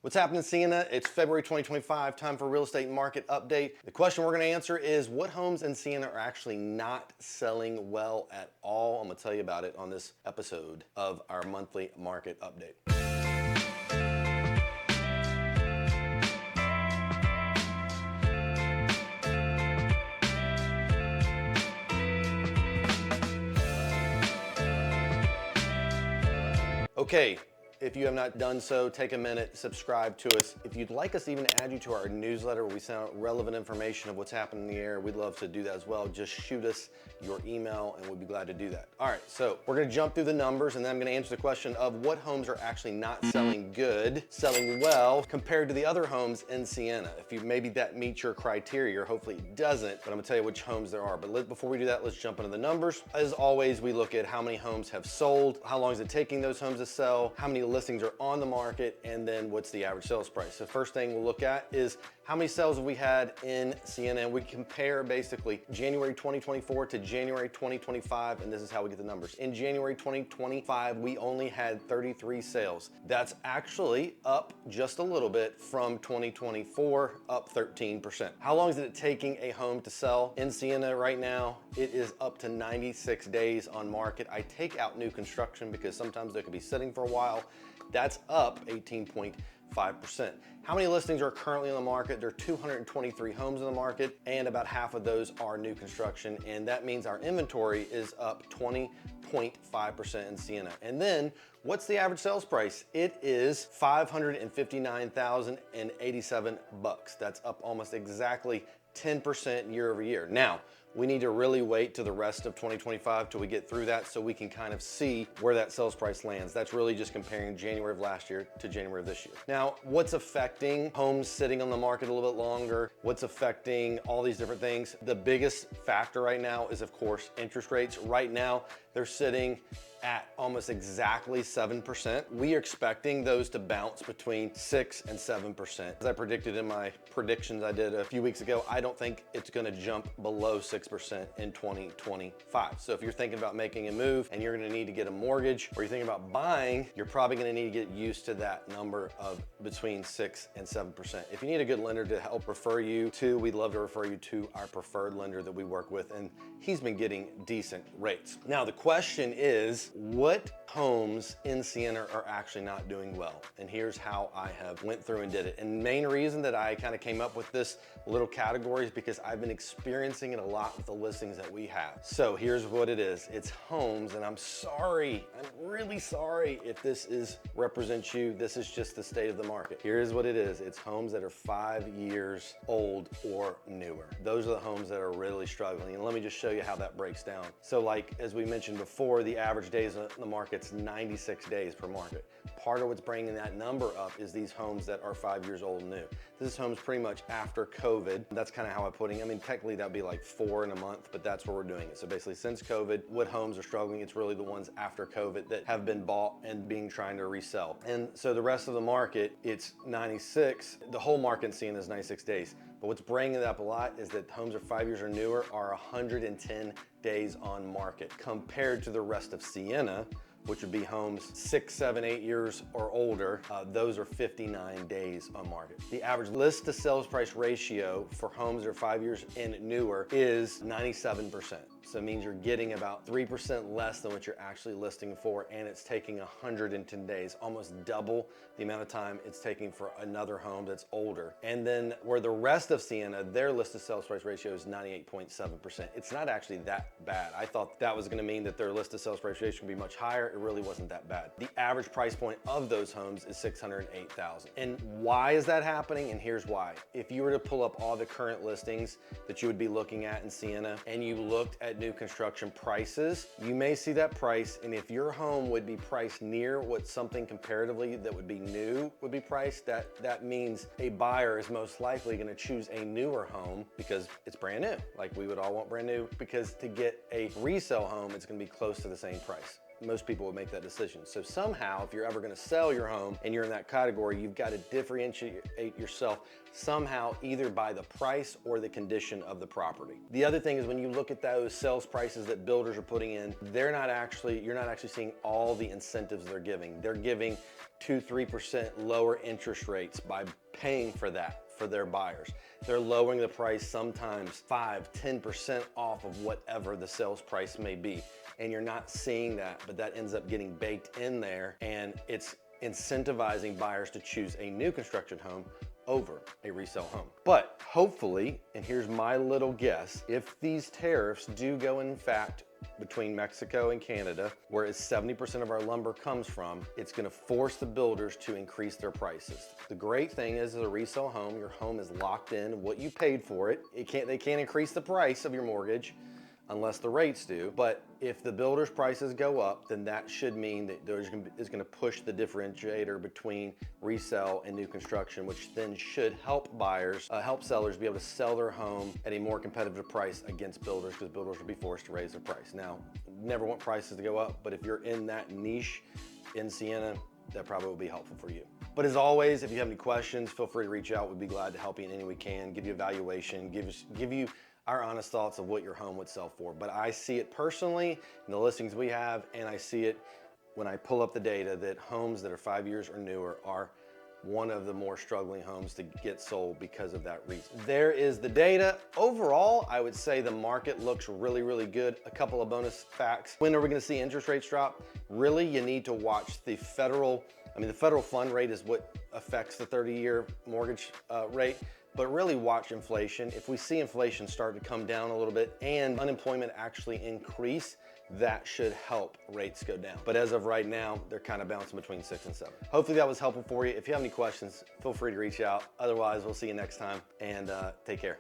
What's happening, Sienna? It's February 2025, time for real estate market update. The question we're gonna answer is what homes in Sienna are actually not selling well at all? I'm gonna tell you about it on this episode of our monthly market update. Okay. If you have not done so, take a minute, subscribe to us. If you'd like us even to add you to our newsletter where we send out relevant information of what's happening in the area, we'd love to do that as well. Just shoot us your email and we'd be glad to do that. All right, so we're gonna jump through the numbers and then I'm gonna answer the question of what homes are actually not selling good, selling well, compared to the other homes in Sienna. If you maybe that meets your criteria, or hopefully it doesn't, but I'm gonna tell you which homes there are. But before we do that, let's jump into the numbers. As always, we look at how many homes have sold, how long is it taking those homes to sell, how many listings are on the market, and then what's the average sales price. The first thing we'll look at is how many sales have we had in Sienna, and we compare basically January 2024 to January 2025, and this is how we get the numbers. In January 2025, we only had 33 sales. That's actually up just a little bit from 2024, up 13%. How long is it taking a home to sell in Sienna right now? It is up to 96 days on market. I take out new construction because sometimes they could be sitting for a while. That's up 18.5%. How many listings are currently on the market? There are 223 homes in the market, and about half of those are new construction, and that means our inventory is up 20.5% in Sienna. And then, what's the average sales price? It is $559,087. That's up almost exactly 10% year over year. Now, we need to really wait to the rest of 2025 till we get through that so we can kind of see where that sales price lands. That's really just comparing January of last year to January of this year. Now, what's affecting homes sitting on the market a little bit longer? What's affecting all these different things? The biggest factor right now is, of course, interest rates. Right now, they're sitting at almost exactly 7%. We are expecting those to bounce between 6 and 7%. As I predicted in my predictions I did a few weeks ago, I don't think it's gonna jump below 6% in 2025. So if you're thinking about making a move and you're gonna need to get a mortgage, or you're thinking about buying, you're probably gonna need to get used to that number of between 6 and 7%. If you need a good lender to help refer you to, we'd love to refer you to our preferred lender that we work with, and he's been getting decent rates. Now, the question is, what homes in Sienna are actually not doing well? And here's how I have went through and did it. And the main reason that I kind of came up with this little category is because I've been experiencing it a lot with the listings that we have. So here's what it is. It's homes, and I'm really sorry if this represents you. This is just the state of the market. Here's what it is. It's homes that are 5 years old or newer. Those are the homes that are really struggling. And let me just show you how that breaks down. So like, as we mentioned before, the average days on the market's 96 days per market. Part of what's bringing that number up is these homes that are 5 years old and new. This is homes pretty much after COVID. That's kind of how I'm putting it. I mean, technically that'd be like 4 in a month, but that's where we're doing it. So basically since COVID, what homes are struggling, it's really the ones after COVID that have been bought and trying to resell. And so the rest of the market, it's 96. The whole market in Sienna is 96 days. But what's bringing it up a lot is that homes are 5 years or newer are 110 days on market compared to the rest of Sienna, which would be homes 6, 7, 8 years or older. Those are 59 days on market. The average list to sales price ratio for homes that are 5 years and newer is 97%. So it means you're getting about 3% less than what you're actually listing for, and it's taking 110 days, almost double the amount of time it's taking for another home that's older. And then where the rest of Sienna, their list to sales price ratio is 98.7%. It's not actually that bad. I thought that was gonna mean that their list to sales price ratio would be much higher. It really wasn't that bad. The average price point of those homes is $608,000. And why is that happening? And here's why. If you were to pull up all the current listings that you would be looking at in Sienna, and you looked at new construction prices, you may see that price, and if your home would be priced near what something comparatively that would be new would be priced, that means a buyer is most likely gonna choose a newer home because it's brand new. Like we would all want brand new, because to get a resale home, it's gonna be close to the same price. most people would make that decision. So somehow, if you're ever gonna sell your home and you're in that category, you've got to differentiate yourself somehow, either by the price or the condition of the property. The other thing is, when you look at those sales prices that builders are putting in, you're not actually seeing all the incentives they're giving. They're giving 2-3% lower interest rates by paying for that for their buyers. They're lowering the price sometimes 5-10% off of whatever the sales price may be. And you're not seeing that, but that ends up getting baked in there, and it's incentivizing buyers to choose a new construction home over a resale home. But hopefully, and here's my little guess, if these tariffs do go in fact between Mexico and Canada, where 70% of our lumber comes from, it's gonna force the builders to increase their prices. The great thing is, as a resale home, your home is locked in, what you paid for it. They can't increase the price of your mortgage unless the rates do. But if the builders' prices go up, then that should mean that is gonna push the differentiator between resale and new construction, which then should help help sellers be able to sell their home at a more competitive price against builders, because builders will be forced to raise their price. Now, never want prices to go up, but if you're in that niche in Sienna, that probably will be helpful for you. But as always, if you have any questions, feel free to reach out. We'd be glad to help you in any way we can, give you a valuation, give you our honest thoughts of what your home would sell for. But I see it personally in the listings we have, and I see it when I pull up the data that homes that are 5 years or newer are one of the more struggling homes to get sold because of that reason. There is the data. Overall, I would say the market looks really, really good. A couple of bonus facts. When are we gonna see interest rates drop? Really, you need to watch the federal fund rate is what affects the 30-year mortgage rate. But really watch inflation. If we see inflation start to come down a little bit and unemployment actually increase, that should help rates go down. But as of right now, they're kind of bouncing between 6 and 7. Hopefully that was helpful for you. If you have any questions, feel free to reach out. Otherwise, we'll see you next time, and take care.